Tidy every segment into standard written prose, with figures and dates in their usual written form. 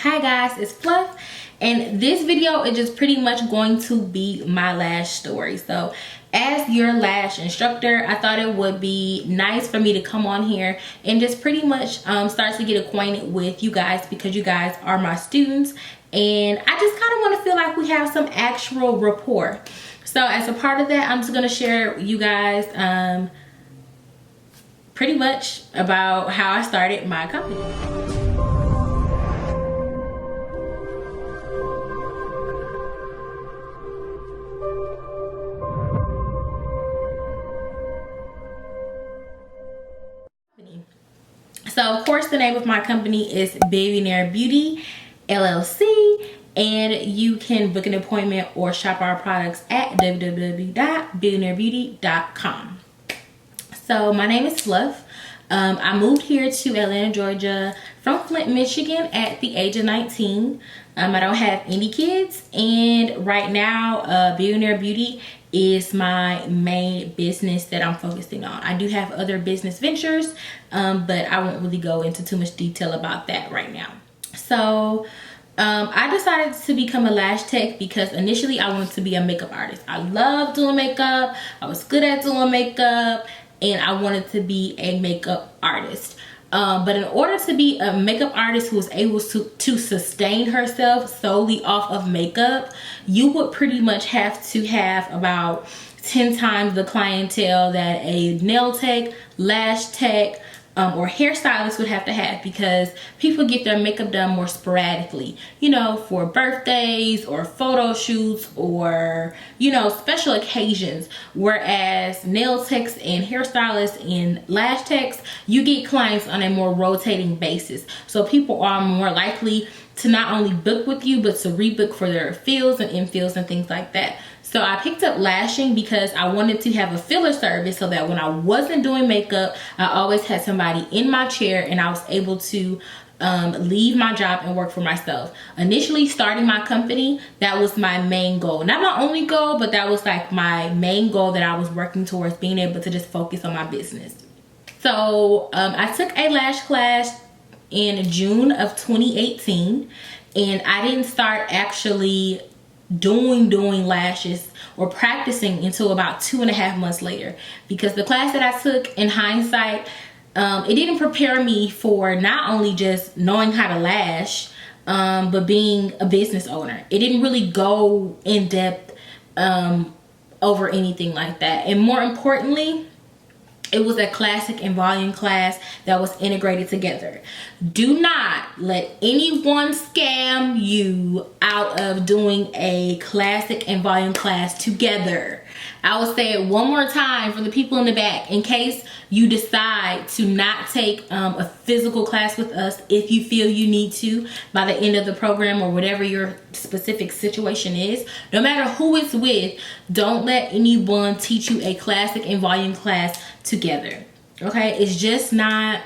Hi guys, it's Fluff, and this video is just pretty much going to be my lash story. So as your lash instructor, I thought it would be nice for me to come on here and just pretty much start to get acquainted with you guys, because you guys are my students and I just kind of want to feel like we have some actual rapport. So as a part of that, I'm just going to share with you guys pretty much about how I started my company. So of course the name of my company is Billionaire Beauty LLC, and you can book an appointment or shop our products at www.billionairebeauty.com. So my name is Fluff. I moved here to Atlanta, Georgia from Flint, Michigan at the age of 19. I don't have any kids, and right now Billionaire Beauty is my main business that I'm focusing on. I do have other business ventures, but I won't really go into too much detail about that right now. So I decided to become a lash tech because initially I wanted to be a makeup artist. I love doing makeup. I was good at doing makeup, and I wanted to be a makeup artist. But in order to be a makeup artist who was able to sustain herself solely off of makeup, you would pretty much have to have about 10 times the clientele that a nail tech, lash tech, or hairstylist would have to have, because people get their makeup done more sporadically, you know, for birthdays or photo shoots or, you know, special occasions. Whereas nail techs and hairstylists and lash techs, you get clients on a more rotating basis. So people are more likely to not only book with you, but to rebook for their fills and infills and things like that. So I picked up lashing because I wanted to have a filler service so that when I wasn't doing makeup, I always had somebody in my chair and I was able to leave my job and work for myself. Initially starting my company, that was my main goal. Not my only goal, but that was like my main goal that I was working towards, being able to just focus on my business. So I took a lash class in June of 2018, and I didn't start actually doing lashes or practicing until about 2.5 months later, because the class that I took, in hindsight, it didn't prepare me for not only just knowing how to lash, but being a business owner. It didn't really go in depth over anything like that. And more importantly, it was a classic and volume class that was integrated together. Do not let anyone scam you out of doing a classic and volume class together. I will say it one more time for the people in the back, in case you decide to not take a physical class with us. If you feel you need to by the end of the program, or whatever your specific situation is, no matter who it's with, don't let anyone teach you a classic and volume class together. Okay, it's just not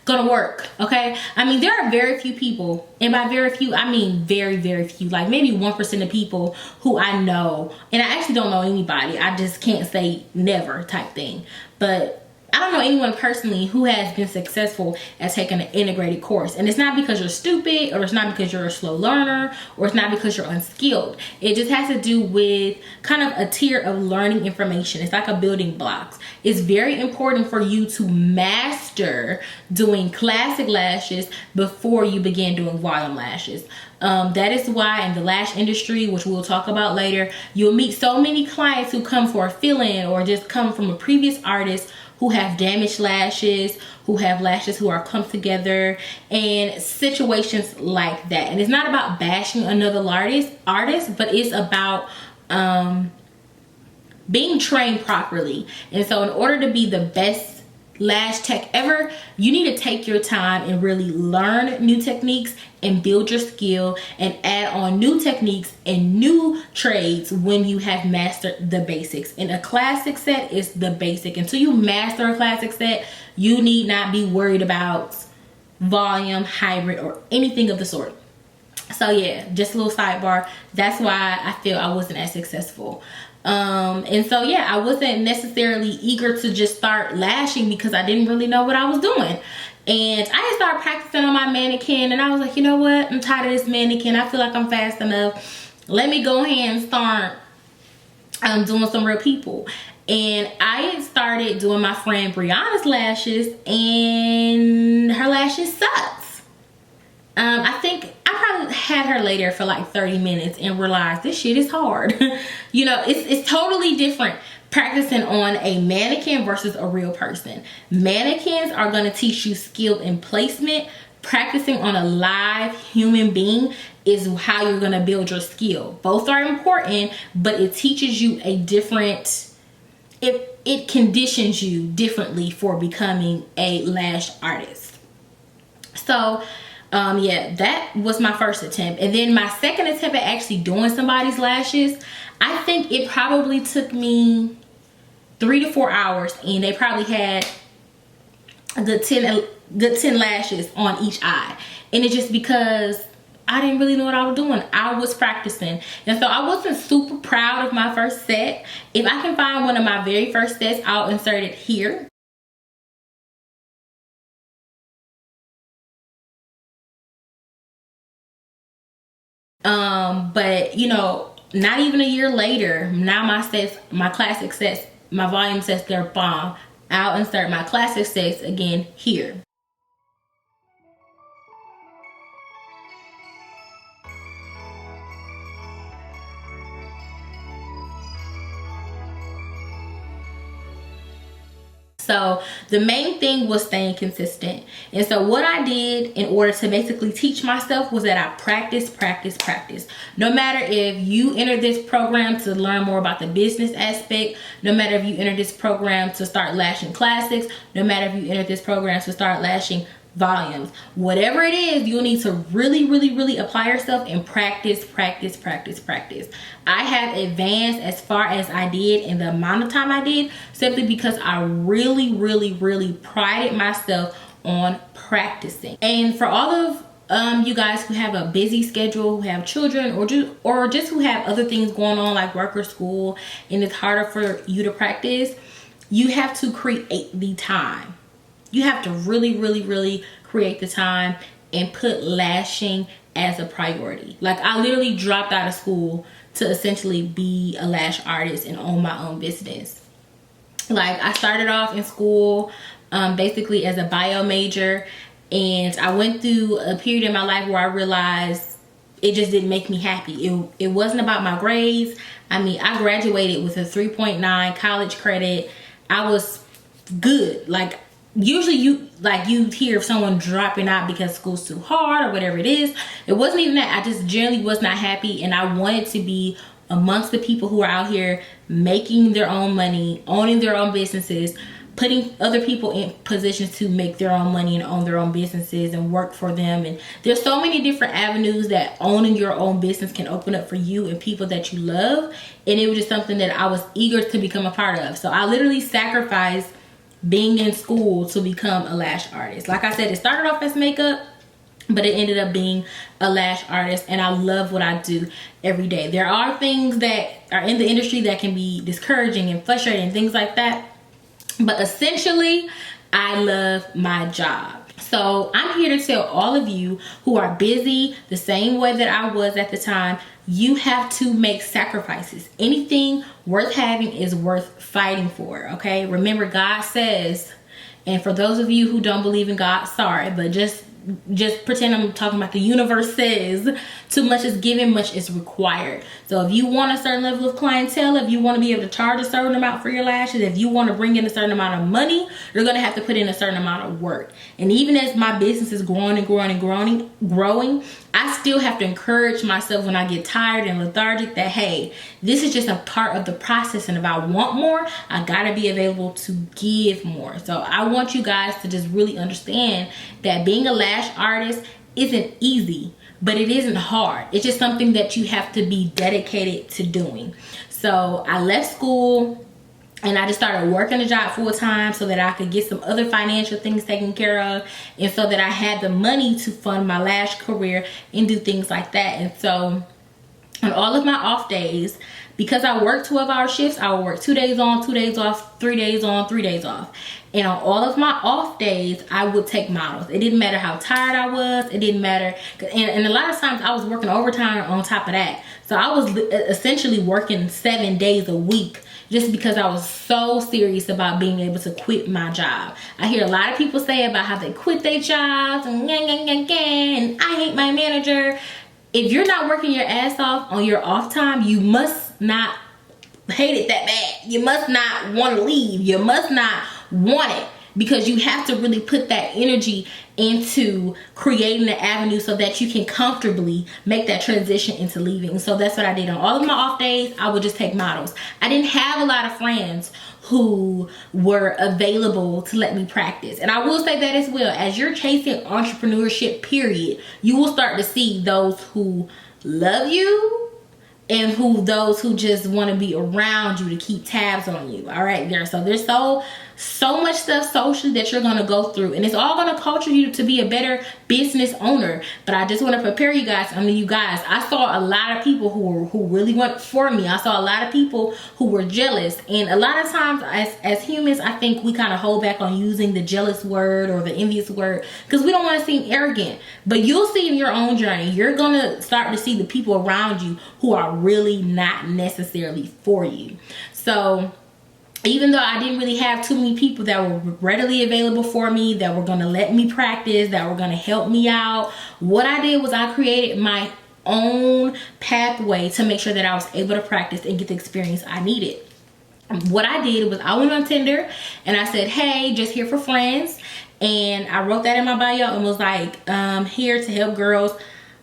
gonna work. Okay, I mean, there are very few people, and by very few I mean very few, like maybe 1% of people who I know, and I actually don't know anybody, I just can't say never type thing, but I don't know anyone personally who has been successful at taking an integrated course. And it's not because you're stupid, or it's not because you're a slow learner, or it's not because you're unskilled. It just has to do with kind of a tier of learning information. It's like a building blocks. It's very important for you to master doing classic lashes before you begin doing volume lashes. That is why in the lash industry, which we'll talk about later, you'll meet so many clients who come for a fill-in, or just come from a previous artist who have damaged lashes, who have lashes who are clumped together, and situations like that. And it's not about bashing another artist, but it's about being trained properly. And so in order to be the best lash tech ever, you need to take your time and really learn new techniques and build your skill, and add on new techniques and new trades when you have mastered the basics. And a classic set is the basic. Until you master a classic set, you need not be worried about volume, hybrid, or anything of the sort. So yeah, just a little sidebar. That's why I feel I wasn't as successful. And so yeah, I wasn't necessarily eager to just start lashing because I didn't really know what I was doing. And I just started practicing on my mannequin, and I was like, you know what? I'm tired of this mannequin. I feel like I'm fast enough. Let me go ahead and start doing some real people. And I started doing my friend Brianna's lashes, and her lashes sucks. I think I probably had her later for like 30 minutes and realized this shit is hard. You know, it's totally different practicing on a mannequin versus a real person. Mannequins are going to teach you skill in placement. Practicing on a live human being is how you're going to build your skill. Both are important, but it teaches you a different, it conditions you differently for becoming a lash artist. So yeah, that was my first attempt. And then my second attempt at actually doing somebody's lashes, I think it probably took me 3 to 4 hours, and they probably had a good 10 lashes on each eye. And it's just because I didn't really know what I was doing. I was practicing. And so I wasn't super proud of my first set. If I can find one of my very first sets, I'll insert it here. But you know, not even a year later, now my sets, my classic sets, my volume sets, they're bomb. I'll insert my classic sets again here. So the main thing was staying consistent. And so what I did in order to basically teach myself was that I practice. No matter if you enter this program to learn more about the business aspect, no matter if you enter this program to start lashing classics, no matter if you enter this program to start lashing volumes, whatever it is, you'll need to really apply yourself and practice. I have advanced as far as I did in the amount of time I did simply because I really prided myself on practicing. And for all of you guys who have a busy schedule, who have children, or just who have other things going on like work or school, and it's harder for you to practice, you have to create the time. You have to really create the time and put lashing as a priority. Like, I literally dropped out of school to essentially be a lash artist and own my own business. Like, I started off in school basically as a bio major, and I went through a period in my life where I realized it just didn't make me happy. It wasn't about my grades. I mean, I graduated with a 3.9 college credit. I was good. Like, usually you hear of someone dropping out because school's too hard or whatever it is. It wasn't even that. I just generally was not happy, and I wanted to be amongst the people who are out here making their own money, owning their own businesses, putting other people in positions to make their own money and own their own businesses and work for them. And there's so many different avenues that owning your own business can open up for you and people that you love. And it was just something that I was eager to become a part of. So I literally sacrificed being in school to become a lash artist. Like I said, it started off as makeup, but it ended up being a lash artist, and I love what I do every day. There are things that are in the industry that can be discouraging and frustrating and things like that, but essentially I love my job. So I'm here to tell all of you who are busy the same way that I was at the time, you have to make sacrifices. Anything worth having is worth fighting for, okay? Remember, God says, and for those of you who don't believe in God, sorry, but just pretend I'm talking about the universe says, too much is given, much is required. So if you want a certain level of clientele, if you want to be able to charge a certain amount for your lashes, if you want to bring in a certain amount of money, you're going to have to put in a certain amount of work. And even as my business is growing, I still have to encourage myself when I get tired and lethargic that, hey, this is just a part of the process, and if I want more, I gotta be available to give more. So I want you guys to just really understand that being a lash artist isn't easy, but it isn't hard. It's just something that you have to be dedicated to doing. So I left school and I just started working a job full time so that I could get some other financial things taken care of, and so that I had the money to fund my lash career and do things like that. And so on all of my off days, because I work 12-hour shifts, I would work 2 days on, 2 days off, 3 days on, 3 days off. And on all of my off days, I would take models. It didn't matter how tired I was. It didn't matter. And a lot of times I was working overtime on top of that. So I was essentially working 7 days a week just because I was so serious about being able to quit my job. I hear a lot of people say about how they quit their jobs and I hate my manager. If you're not working your ass off on your off time, you must not hate it that bad. You must not want to leave. You must not want it, because you have to really put that energy into creating the avenue so that you can comfortably make that transition into leaving. So that's what I did. On all of my off days, I would just take models. I didn't have a lot of friends who were available to let me practice. And I will say that as well, as you're chasing entrepreneurship, period, you will start to see those who love you and those who just want to be around you to keep tabs on you. All right, there. So there's so much stuff socially that you're going to go through, and it's all going to culture you to be a better business owner. But I just want to prepare you guys. I saw a lot of people who really went for me. I saw a lot of people who were jealous, and a lot of times as humans, I think we kind of hold back on using the jealous word or the envious word because we don't want to seem arrogant. But you'll see in your own journey, you're going to start to see the people around you who are really not necessarily for you. So even though I didn't really have too many people that were readily available for me, that were going to let me practice, that were going to help me out, what I did was I created my own pathway to make sure that I was able to practice and get the experience I needed. What I did was I went on Tinder and I said, hey, just here for friends. And I wrote that in my bio and was like, here to help girls.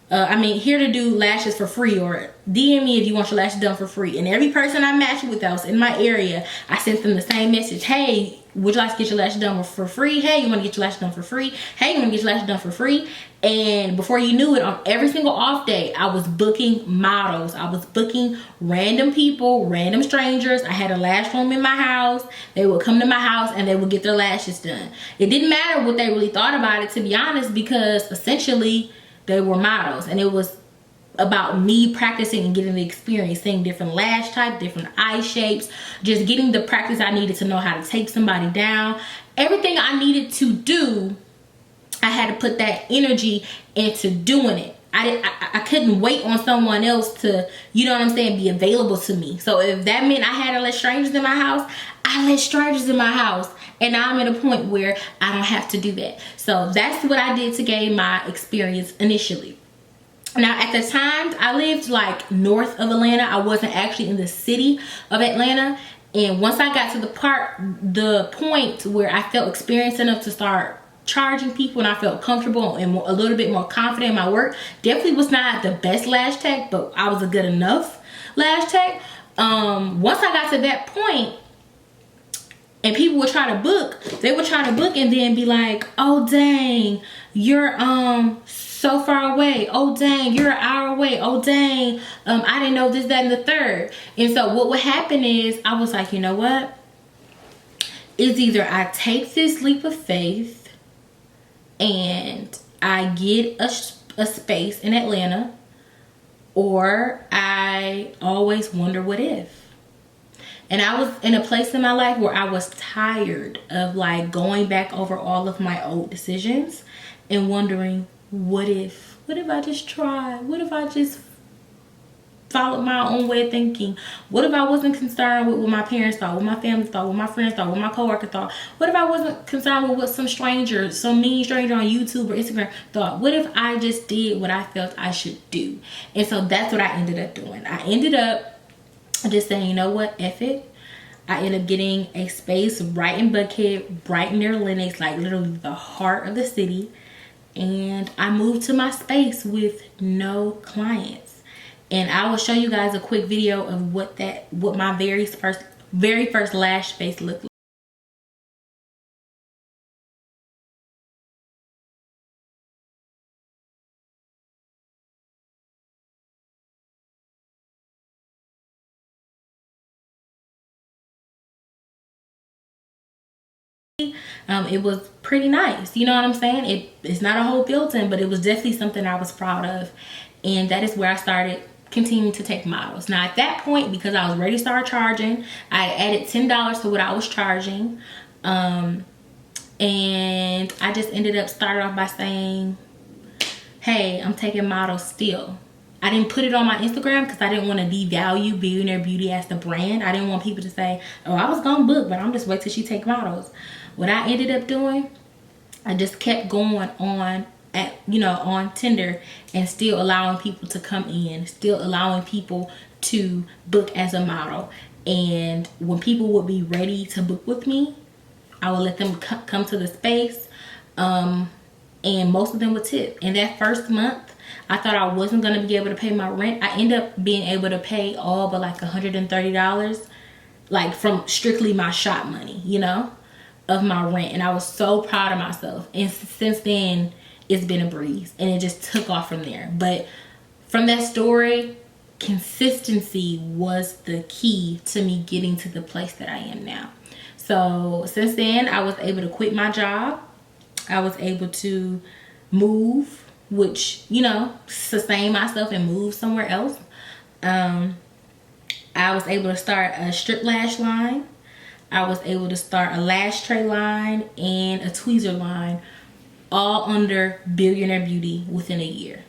Here to do lashes for free, or DM me if you want your lashes done for free. And every person I matched with that was in my area, I sent them the same message. Hey, would you like to get your lashes done for free? Hey, you want to get your lashes done for free? Hey, you want to get your lashes done for free? And before you knew it, on every single off day, I was booking models. I was booking random people, random strangers. I had a lash room in my house. They would come to my house and they would get their lashes done. It didn't matter what they really thought about it, to be honest, because essentially they were models, and it was about me practicing and getting the experience, seeing different lash types, different eye shapes, just getting the practice I needed to know how to take somebody down. Everything I needed to do, I had to put that energy into doing it. I couldn't wait on someone else to, you know what I'm saying, be available to me. So if that meant I had to let strangers in my house, I let strangers in my house. And now I'm at a point where I don't have to do that. So that's what I did to gain my experience initially. Now, at the time, I lived like north of Atlanta. I wasn't actually in the city of Atlanta. And once I got to the point where I felt experienced enough to start charging people and I felt comfortable and a little bit more confident in my work, definitely was not the best lash tech, but I was a good enough lash tech. Once I got to that point, and people would try to book, they would try to book and then be like, oh dang, you're so far away. Oh dang, you're an hour away. Oh dang, I didn't know this, that, and the third. And so what would happen is I was like, you know what? It's either I take this leap of faith and I get a space in Atlanta, or I always wonder what if. And I was in a place in my life where I was tired of like going back over all of my old decisions and wondering, what if I just tried? What if I just followed my own way of thinking? What if I wasn't concerned with what my parents thought, what my family thought, what my friends thought, what my coworker thought? What if I wasn't concerned with what some mean stranger on YouTube or Instagram thought? What if I just did what I felt I should do? And so that's what I ended up doing. I ended up just saying, you know what, F it. I ended up getting a space right in Buckhead, right near Lenox, like literally the heart of the city. And I moved to my space with no clients. And I will show you guys a quick video of what my very first lash space looked like. It was pretty nice, you know what I'm saying? It's not a whole building, but it was definitely something I was proud of, and that is where I started continue to take models. Now at that point, because I was ready to start charging, I added $10 to what I was charging. And I just ended up starting off by saying, hey, I'm taking models still. I didn't put it on my Instagram because I didn't want to devalue Billionaire Beauty as the brand. I didn't want people to say, oh, I was gonna book, but I'm just wait till she take models. What I ended up doing, I just kept going on on Tinder and still allowing people to come in, still allowing people to book as a model. And when people would be ready to book with me, I would let them come to the space, and most of them would tip. And that first month, I thought I wasn't going to be able to pay my rent. I ended up being able to pay all but like $130, like from strictly my shop money, of my rent. And I was so proud of myself. And since then, it's been a breeze. And it just took off from there. But from that story, consistency was the key to me getting to the place that I am now. So since then, I was able to quit my job. I was able to move, which, sustain myself and move somewhere else. I was able to start a strip lash line. I was able to start a lash tray line and a tweezer line, all under Billionaire Beauty within a year.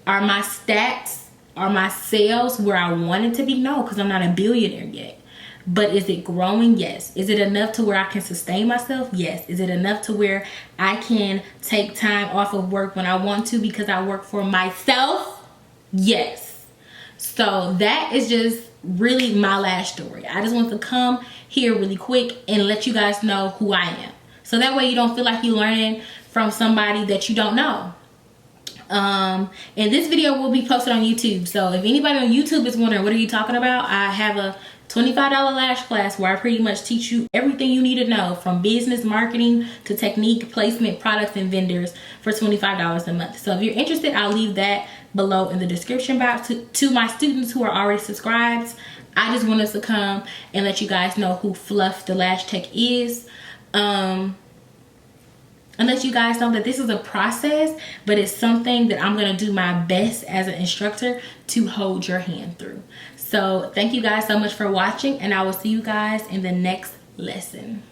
Are my stats, are my sales where I want it to be? No, because I'm not a billionaire yet. But is it growing? Yes. Is it enough to where I can sustain myself? Yes. Is it enough to where I can take time off of work when I want to because I work for myself? Yes. So that is just really my lash story. I just want to come here really quick and let you guys know who I am. So that way you don't feel like you're learning from somebody that you don't know. And this video will be posted on YouTube. So if anybody on YouTube is wondering, what are you talking about? I have a $25 lash class where I pretty much teach you everything you need to know, from business, marketing to technique, placement, products, and vendors, for $25 a month. So if you're interested, I'll leave that below in the description box. To my students who are already subscribed, I just wanted to come and let you guys know who Fluff the Lash Tech is. And let you guys know that this is a process, but it's something that I'm going to do my best as an instructor to hold your hand through. So thank you guys so much for watching, and I will see you guys in the next lesson.